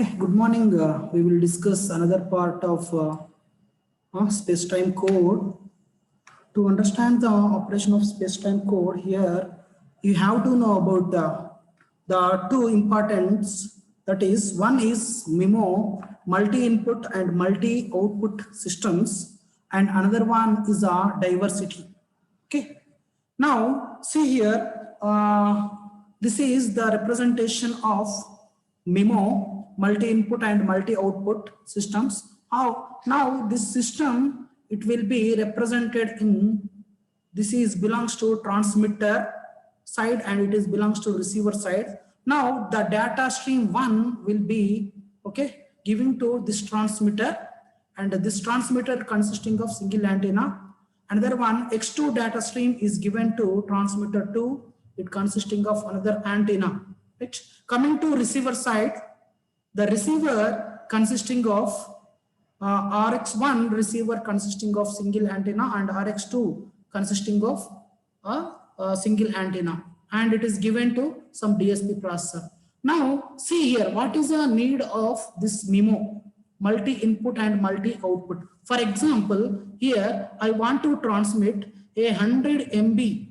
Okay, good morning. We will discuss another part of space-time code. To understand the operation of space-time code here, you have to know about the two importance. That is, one is MIMO, multi-input and multi-output systems, and another one is a diversity. Okay. Now, see here, this is the representation of MIMO, multi-input and multi-output systems. How now this system, it will be represented in, this is belongs to transmitter side and it is belongs to receiver side. Now the data stream 1 will be giving to this transmitter, and this transmitter consisting of single antenna. Another one, X2 data stream is given to transmitter 2, it consisting of another antenna. Right? Coming to receiver side, the receiver consisting of RX1 receiver consisting of single antenna and RX2 consisting of a single antenna, and it is given to some DSP processor. Now see here, what is the need of this MIMO, multi-input and multi-output? For example, here I want to transmit a 100 MB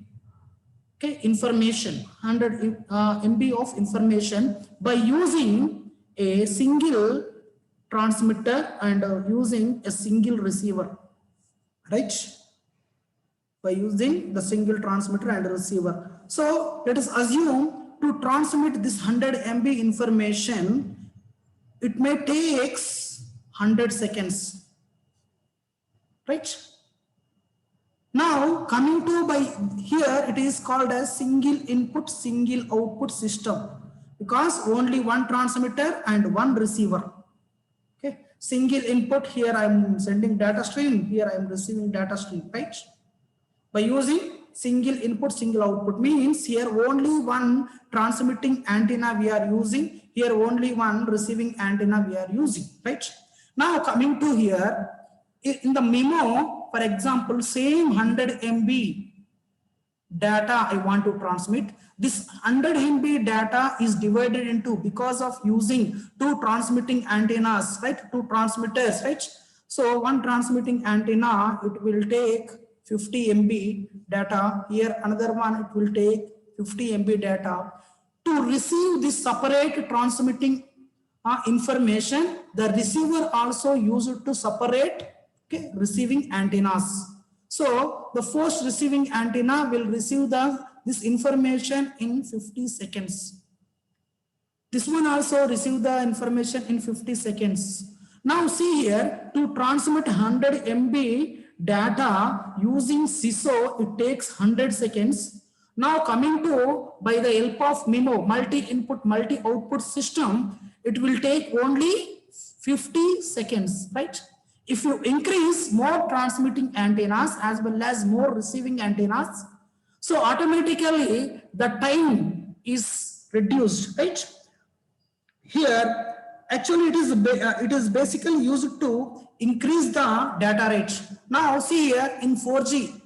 information, 100 MB of information by using a single transmitter and using a single receiver, right? By using the single transmitter and receiver. So let us assume to transmit this 100 MB information, it may take 100 seconds, right? Now coming to by here, it is called as single input, single output system, because only one transmitter and one receiver. Okay, single input, here I am sending data stream, here I am receiving data stream, right? By using single input, single output means here only one transmitting antenna we are using, here only one receiving antenna we are using, right? Now coming to here, in the MIMO, for example, same 100 MB data I want to transmit. This 100 MB data is divided into, because of using two transmitting antennas, right? Two transmitters, right? So one transmitting antenna, it will take 50 MB data. Here another one, it will take 50 MB data. To receive this separate transmitting information, the receiver also used to separate receiving antennas. So the first receiving antenna will receive this information in 50 seconds. This one also receive the information in 50 seconds. Now see here, to transmit 100 MB data using SISO, it takes 100 seconds. Now coming to, by the help of MIMO, multi-input, multi-output system, it will take only 50 seconds, right? If you increase more transmitting antennas as well as more receiving antennas, so automatically the time is reduced, right? Here, actually it is basically used to increase the data rate. Now see here in 4G,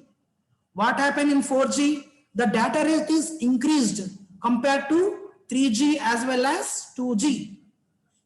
what happened in 4G? The data rate is increased compared to 3G as well as 2G.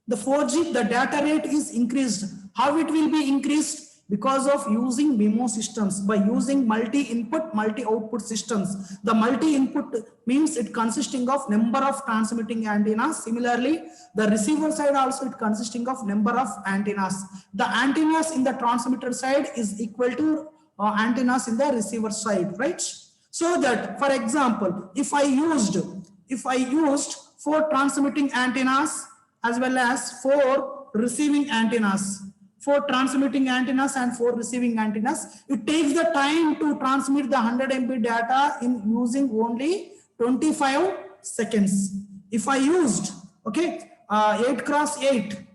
The 4G, the data rate is increased. How it will be increased? Because of using MIMO systems, by using multi-input, multi-output systems. The multi-input means it consisting of number of transmitting antennas. Similarly, the receiver side also it consisting of number of antennas. The antennas in the transmitter side is equal to antennas in the receiver side, right? So that, for example, if I used 4 transmitting antennas as well as 4 receiving antennas, 4 transmitting antennas and 4 receiving antennas, it takes the time to transmit the 100 MB data in using only 25 seconds. If I used 8x8,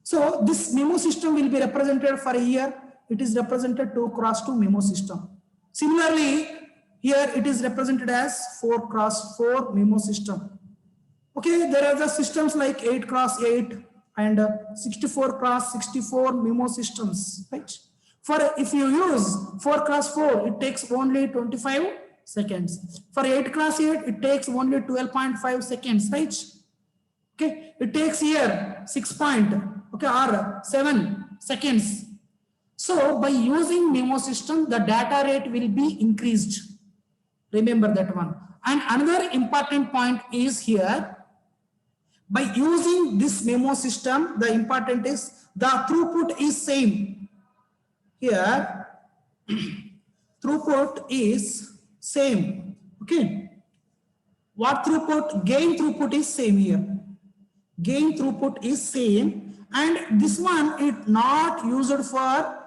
so this MIMO system will be represented for a year. It is represented 2x2 MIMO system. Similarly, here it is represented as 4x4 MIMO system. Okay, there are the systems like 8x8 and 64x64 MIMO systems, right? For if you use 4x4, it takes only 25 seconds. For 8x8, it takes only 12.5 seconds, right? Okay, it takes here 6 point, okay, or 7 seconds. So by using memo system, the data rate will be increased. Remember that one. And another important point is here, by using this memo system, the important is the throughput is same. Here, throughput is same. Okay. What throughput? Gain throughput is same here. Gain throughput is same, and this one is not used for,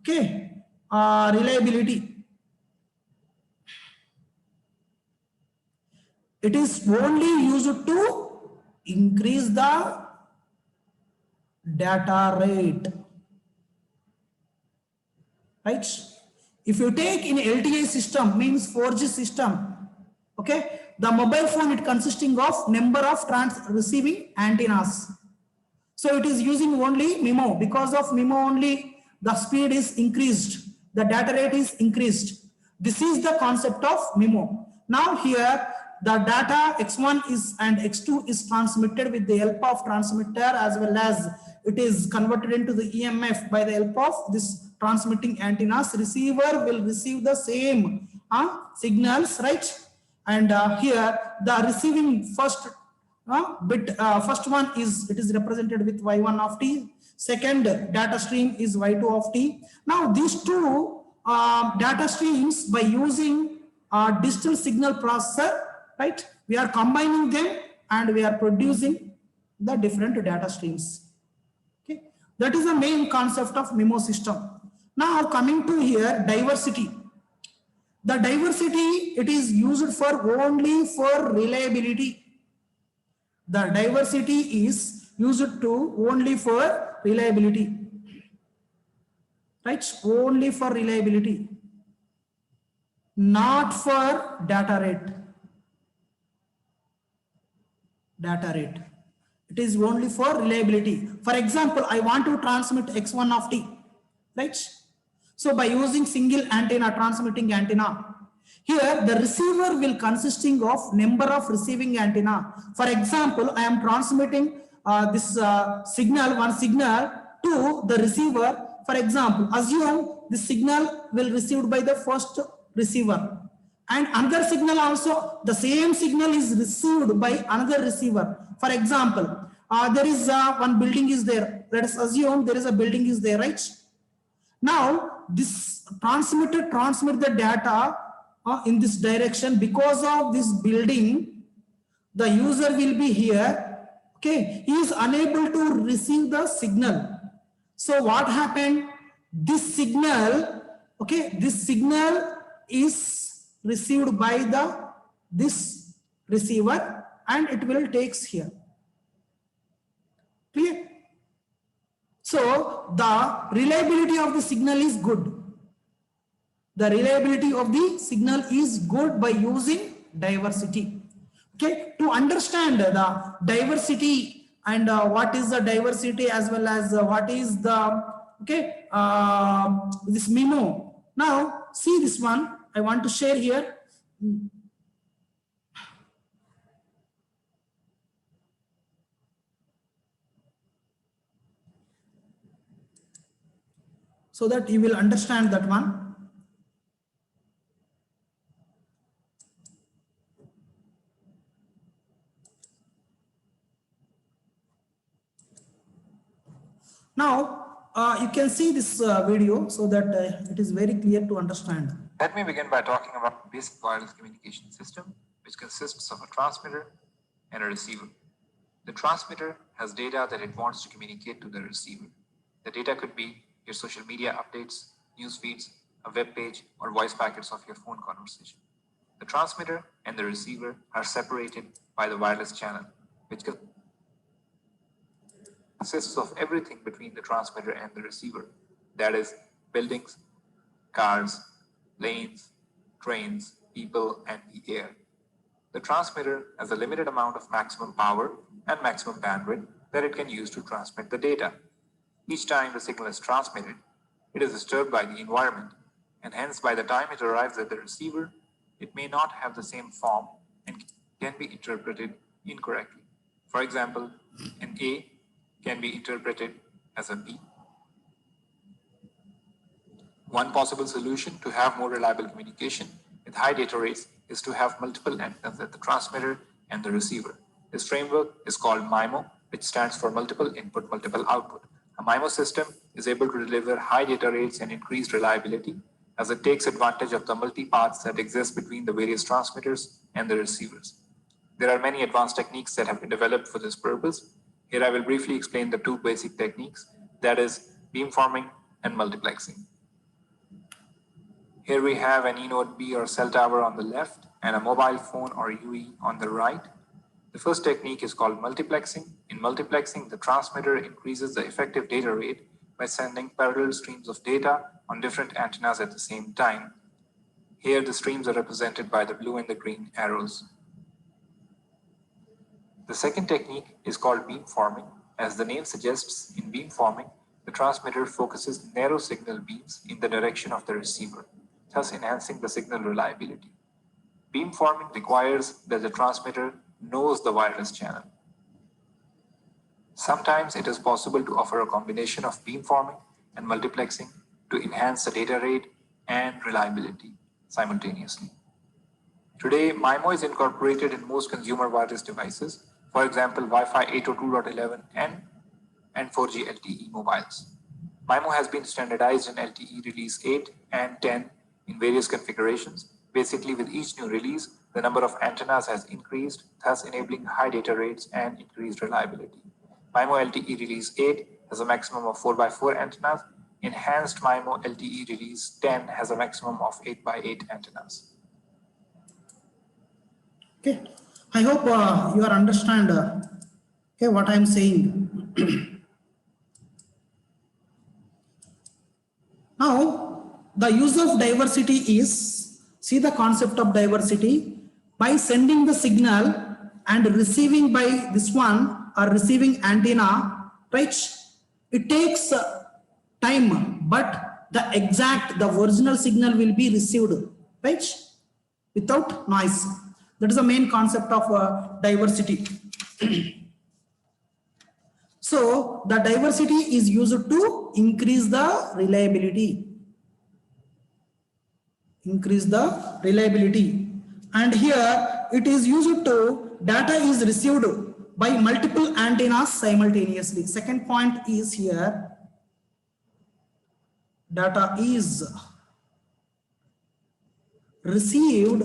okay, reliability. It is only used to increase the data rate, right? If you take in LTE system, means 4G system, okay, the mobile phone, it consisting of number of receiving antennas. So it is using only MIMO. Because of MIMO only, the speed is increased, the data rate is increased. This is the concept of MIMO. Now here, the data X1 is and X2 is transmitted with the help of transmitter, as well as it is converted into the EMF by the help of this transmitting antennas. Receiver will receive the same signals, right? And here the receiving first first one is, it is represented with Y1 of t. Second data stream is Y2 of t. Now these two data streams, by using digital signal processor, right, we are combining them and we are producing the different data streams. Okay, that is the main concept of MIMO system. Now coming to here, diversity. The diversity, it is used for only for reliability. The diversity is used to only for reliability, right? Only for reliability, not for data rate. Data rate, it is only for reliability. For example, I want to transmit X1 of t, right? So by using single antenna, transmitting antenna, here the receiver will consisting of number of receiving antenna. For example, I am transmitting this signal, one signal to the receiver. For example, assume the signal will received by the first receiver, and another signal also, the same signal is received by another receiver. For example, there is one building is there. Let us assume there is a building is there, right? Now this transmitter transmit the data in this direction. Because of this building, the user will be here, okay, he is unable to receive the signal. So what happened? This signal, okay, this signal is received by this receiver, and it will takes here. Clear? So the reliability of the signal is good. The reliability of the signal is good by using diversity. Okay, to understand the diversity and what is the diversity, as well as what is the, okay, this MIMO. Now see this one, I want to share here. So that you will understand that one. Now, you can see this video so that it is very clear to understand. Let me begin by talking about the basic wireless communication system, which consists of a transmitter and a receiver. The transmitter has data that it wants to communicate to the receiver. The data could be your social media updates, news feeds, a web page, or voice packets of your phone conversation. The transmitter and the receiver are separated by the wireless channel, which consists of everything between the transmitter and the receiver. That is, buildings, cars, lanes, trains, people, and the air. The transmitter has a limited amount of maximum power and maximum bandwidth that it can use to transmit the data. Each time the signal is transmitted, it is disturbed by the environment, and hence by the time it arrives at the receiver, it may not have the same form and can be interpreted incorrectly. For example, an A can be interpreted as a B. One possible solution to have more reliable communication with high data rates is to have multiple antennas at the transmitter and the receiver. This framework is called MIMO, which stands for multiple input, multiple output. A MIMO system is able to deliver high data rates and increased reliability as it takes advantage of the multi-paths that exist between the various transmitters and the receivers. There are many advanced techniques that have been developed for this purpose. Here I will briefly explain the two basic techniques, that is beamforming and multiplexing. Here we have an E-node B or cell tower on the left and a mobile phone or UE on the right. The first technique is called multiplexing. In multiplexing, the transmitter increases the effective data rate by sending parallel streams of data on different antennas at the same time. Here the streams are represented by the blue and the green arrows. The second technique is called beamforming. As the name suggests, in beamforming, the transmitter focuses narrow signal beams in the direction of the receiver, thus enhancing the signal reliability. Beamforming requires that the transmitter knows the wireless channel. Sometimes it is possible to offer a combination of beamforming and multiplexing to enhance the data rate and reliability simultaneously. Today, MIMO is incorporated in most consumer wireless devices, for example, Wi-Fi 802.11n and 4G LTE mobiles. MIMO has been standardized in LTE release 8 and 10 in various configurations. Basically, with each new release, the number of antennas has increased, thus enabling high data rates and increased reliability. MIMO LTE release 8 has a maximum of 4x4 antennas. Enhanced MIMO LTE release 10 has a maximum of 8x8 antennas. Okay, I hope you understand okay, what I am saying. Now, the use of diversity is, see the concept of diversity, by sending the signal and receiving by this one or receiving antenna, right? It takes time, but the original signal will be received, right? Without noise. That is the main concept of diversity. So the diversity is used to increase the reliability. And here it is used to, data is received by multiple antennas simultaneously. Second point is here, data is received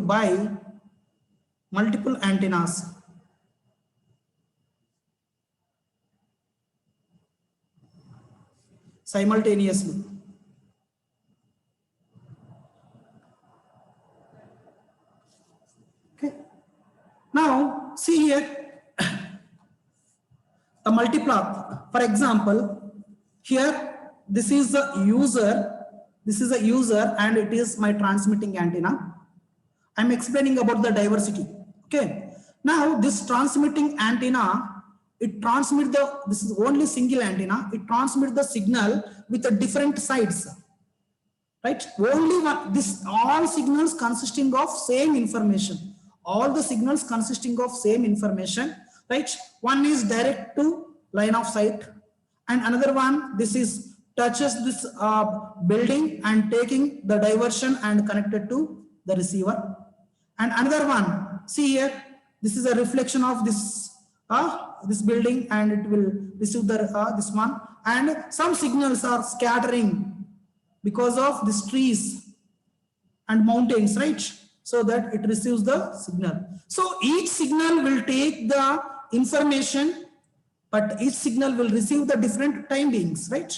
by multiple antennas. Simultaneously. Okay. Now see here the multiplexer. For example, here this is the user, and it is my transmitting antenna. I'm explaining about the diversity. Okay. Now this transmitting antenna, it transmits this is only single antenna, it transmits the signal with the different sides, right? Only one, all signals consisting of same information, right? One is direct to line of sight, and another one, this is touches this building and taking the diversion and connected to the receiver. And another one, see here, this is a reflection of this building, and it will receive the this one, and some signals are scattering because of these trees and mountains, right? So that it receives the signal. So each signal will take the information, but each signal will receive the different timings, right?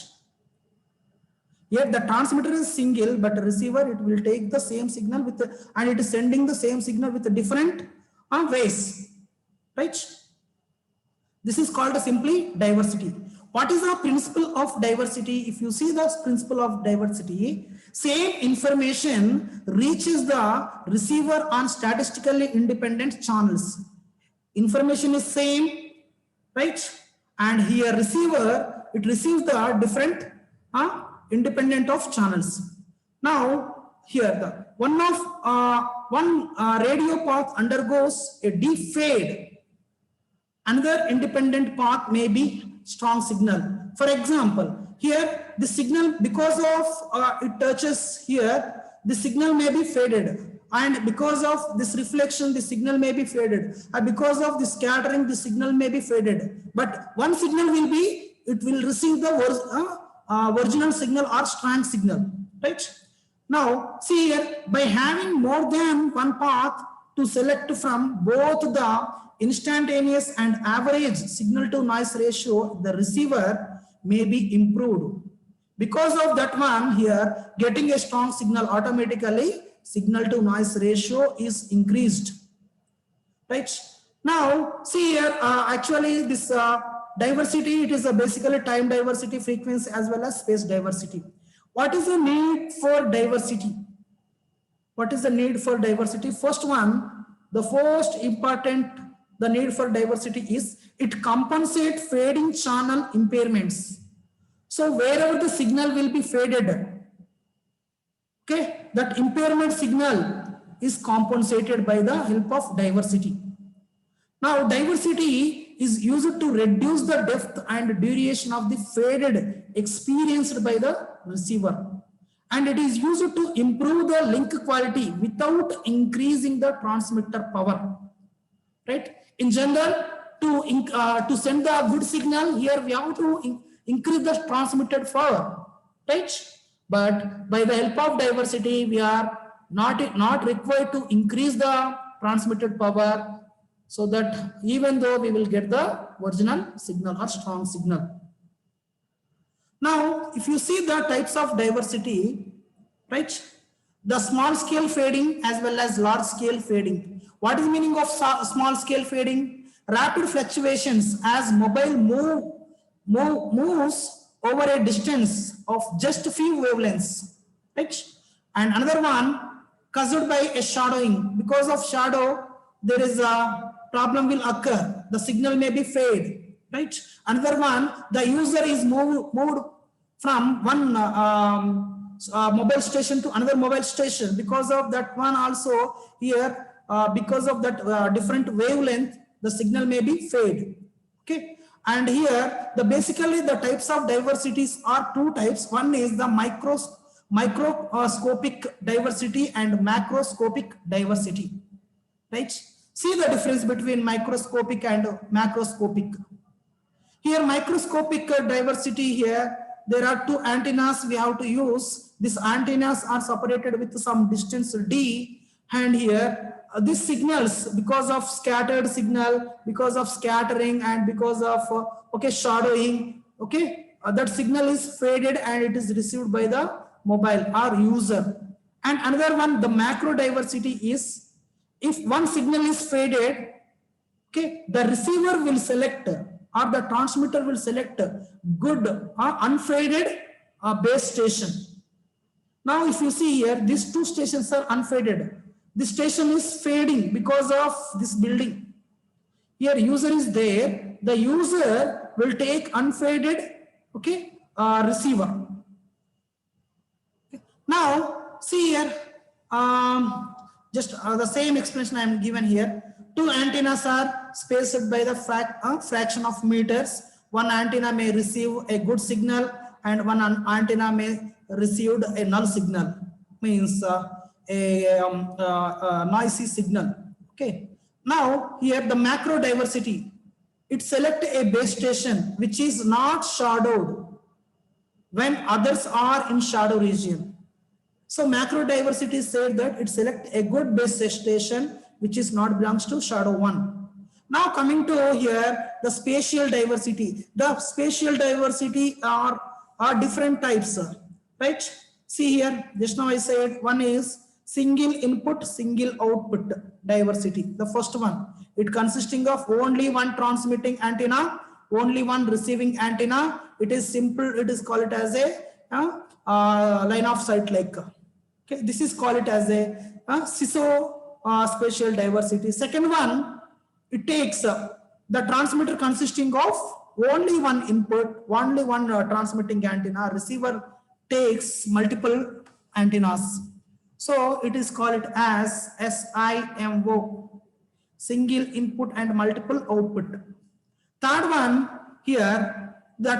Yet the transmitter is single, but the receiver, it will take the same signal with and it is sending the same signal with a different ways, right? This is called simply diversity. What is the principle of diversity? If you see the principle of diversity, same information reaches the receiver on statistically independent channels. Information is same, right? And here receiver, it receives the different independent of channels. Now here the one radio path undergoes a deep fade Another independent path may be strong signal. For example, here the signal, because of it touches here, the signal may be faded, and because of this reflection the signal may be faded, and because of the scattering the signal may be faded, but one signal will be, it will receive the original signal or strong signal, right? Now see here, by having more than one path to select from, both the instantaneous and average signal to noise ratio, the receiver may be improved. Because of that one here, getting a strong signal, automatically signal to noise ratio is increased, right? Now see here, actually this diversity, it is basically time diversity, frequency as well as space diversity. What is the need for diversity? What is the need for diversity? First one, the first important, the need for diversity is it compensates fading channel impairments. So wherever the signal will be faded, okay, that impairment signal is compensated by the help of diversity. Now diversity is used to reduce the depth and duration of the faded experienced by the receiver, and it is used to improve the link quality without increasing the transmitter power, right? In general, to send the good signal, here we have to increase the transmitted power, right? But by the help of diversity, we are not required to increase the transmitted power, so that even though we will get the original signal or strong signal. Now, if you see the types of diversity, right? The small scale fading as well as large scale fading. What is the meaning of small scale fading? Rapid fluctuations as mobile moves over a distance of just a few wavelengths, right? And another one caused by a shadowing. Because of shadow, there is a problem will occur. The signal may be fade, right? Another one, the user is moved from one mobile station to another mobile station. Because of that one also here, because of that different wavelength, the signal may be fade. Okay, and here basically the types of diversities are two types. One is the microscopic diversity and macroscopic diversity, right? See the difference between microscopic and macroscopic. Here microscopic diversity, here there are two antennas we have to use. These antennas are separated with some distance d, and here these signals, because of scattered signal, because of scattering and because of shadowing, that signal is faded and it is received by the mobile or user. And another one, the macro diversity, is if one signal is faded, the receiver will select or the transmitter will select good or unfaded base station. Now if you see here, these two stations are unfaded. This station is fading because of this building. Here user is there, the user will take unfaded receiver. Now see here, just the same explanation I am given here. Two antennas are spaced by the fraction of meters. One antenna may receive a good signal and one antenna may receive a null signal, means a noisy signal. Okay. Now here the macro diversity, it select a base station which is not shadowed when others are in shadow region. So macro diversity said that it select a good base station which is not belongs to shadow one. Now coming to here, the spatial diversity. The spatial diversity are different types, right? See here, just now I said one is single input, single output diversity. The first one, it consisting of only one transmitting antenna, only one receiving antenna. It is simple, it is called it as a line of sight like. Okay, this is called it as a CISO spatial diversity. Second one, it takes the transmitter consisting of only one input, only one transmitting antenna. Receiver takes multiple antennas. So it is called as SIMO, single input and multiple output. Third one here, the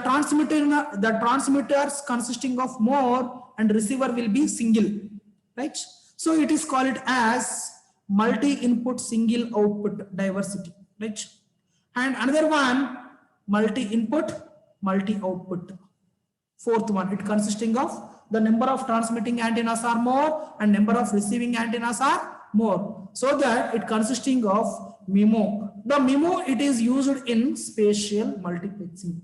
transmitters consisting of more and receiver will be single, right? So it is called as multi-input single output diversity, right? And another one, multi-input multi-output. Fourth one, it consisting of the number of transmitting antennas are more and number of receiving antennas are more, so that it consisting of MIMO. The MIMO, it is used in spatial multiplexing,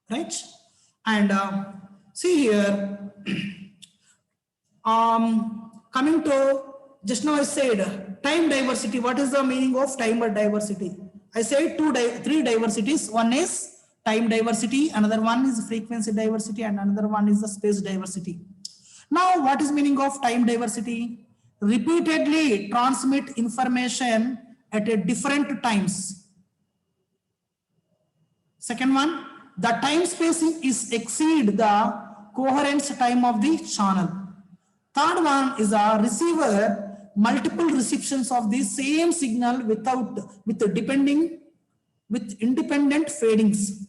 right? And see here, coming to, just now I said time diversity. What is the meaning of time diversity? I said three diversities. One is time diversity, another one is frequency diversity, and another one is the space diversity. Now, what is meaning of time diversity? Repeatedly transmit information at a different times. Second one, the time spacing is exceed the coherence time of the channel. Third one is a receiver multiple receptions of the same signal with independent fadings.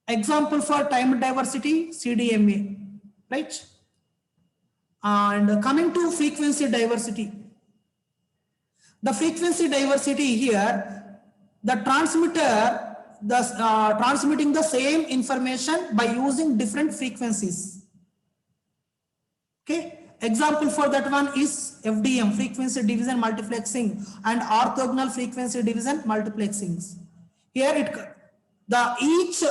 Example for time diversity, CDMA, right? And coming to frequency diversity. The frequency diversity here, the transmitter, transmitting the same information by using different frequencies. Okay, example for that one is FDM, frequency division multiplexing, and orthogonal frequency division multiplexing. Here each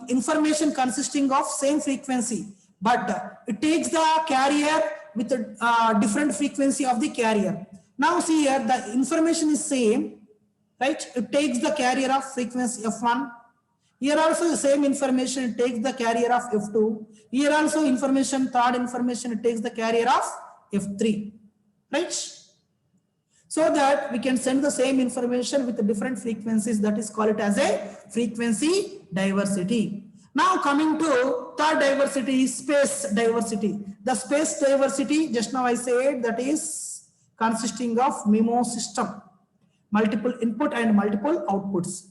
information consisting of same frequency, but it takes the carrier with a different frequency of the carrier. Now see here, the information is same, right? It takes the carrier of frequency F1. Here also the same information, it takes the carrier of F2. Here also third information, it takes the carrier of F3, right? So that we can send the same information with the different frequencies, that is called it as a frequency diversity. Now coming to third diversity, space diversity. The space diversity, just now I said, that is consisting of MIMO system, multiple input and multiple outputs.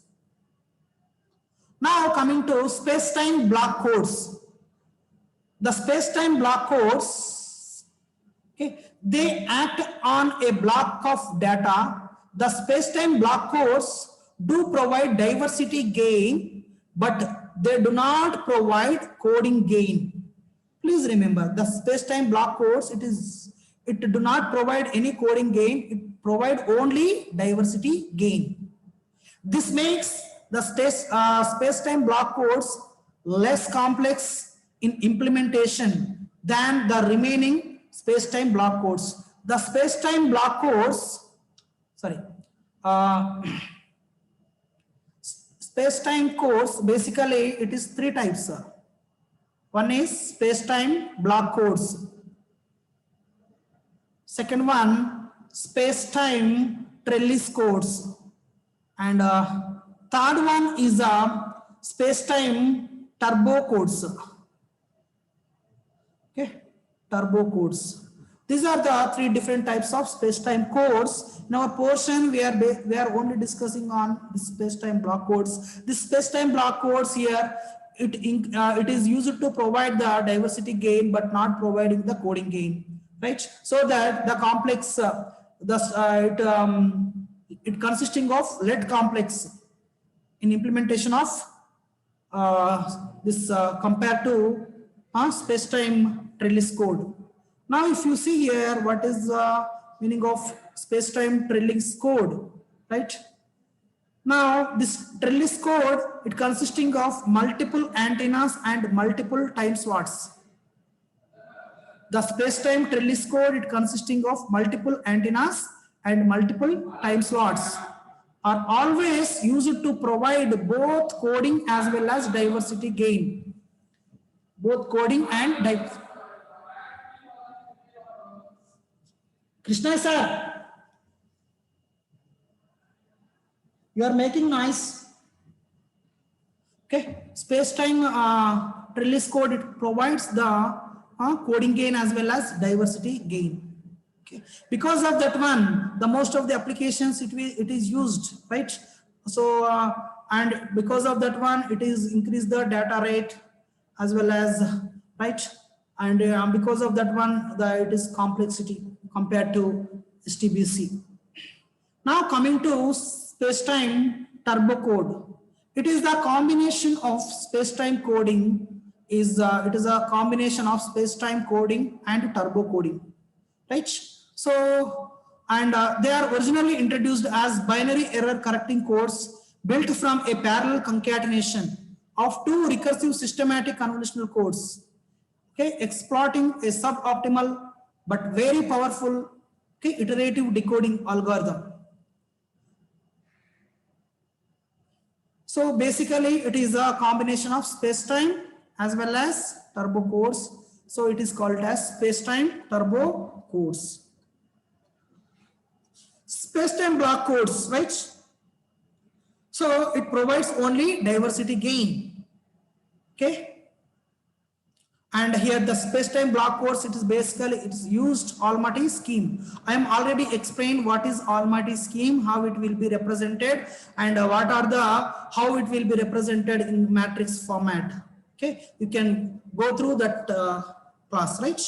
Now coming to space-time block codes. The space-time block codes, okay, they act on a block of data. The space-time block codes do provide diversity gain, but they do not provide coding gain. Please remember, the space-time block codes, it do not provide any coding gain, it provide only diversity gain. This makes the space-time block codes less complex in implementation than the remaining space-time block codes. The space-time block codes, space-time codes, basically it is three types. One is space-time block codes. Second one, space-time trellis codes. And third one is space-time turbo codes. Okay, turbo codes. These are the three different types of space-time codes. In our portion, we are only discussing on the space-time block codes. This space-time block codes here, it is used to provide the diversity gain, but not providing the coding gain, right? So that the complex, it consisting of let complex in implementation of this compared to space-time trellis code. Now, if you see here, what is the meaning of space-time trellis code, right? Now, this trellis code, it consisting of multiple antennas and multiple time slots. The space-time trellis code, it consisting of multiple antennas and multiple time slots, are always used to provide both coding as well as diversity gain. Both coding and diversity. Krishna sir, you are making noise. Okay, space-time trellis code, it provides the coding gain as well as diversity gain. Okay, because of that one, the most of the applications it is used, right? So and because of that one, it is increased the data rate as well as, right, and because of that one, it is complexity compared to STBC. Now coming to space-time turbo code, it is the combination of space-time coding. It is a combination of space-time coding and turbo coding, right? So and they are originally introduced as binary error correcting codes built from a parallel concatenation of two recursive systematic convolutional codes, okay, exploiting a suboptimal but very powerful, okay, iterative decoding algorithm. So basically it is a combination of space-time as well as turbo codes. So it is called as space-time turbo codes. Space-time block codes, right? So it provides only diversity gain, okay? And here the space-time block codes, it is basically, it is used Almaty scheme. I am already explained what is Almaty scheme, how it will be represented, and what are the, how it will be represented in matrix format. Okay, you can go through that class, right?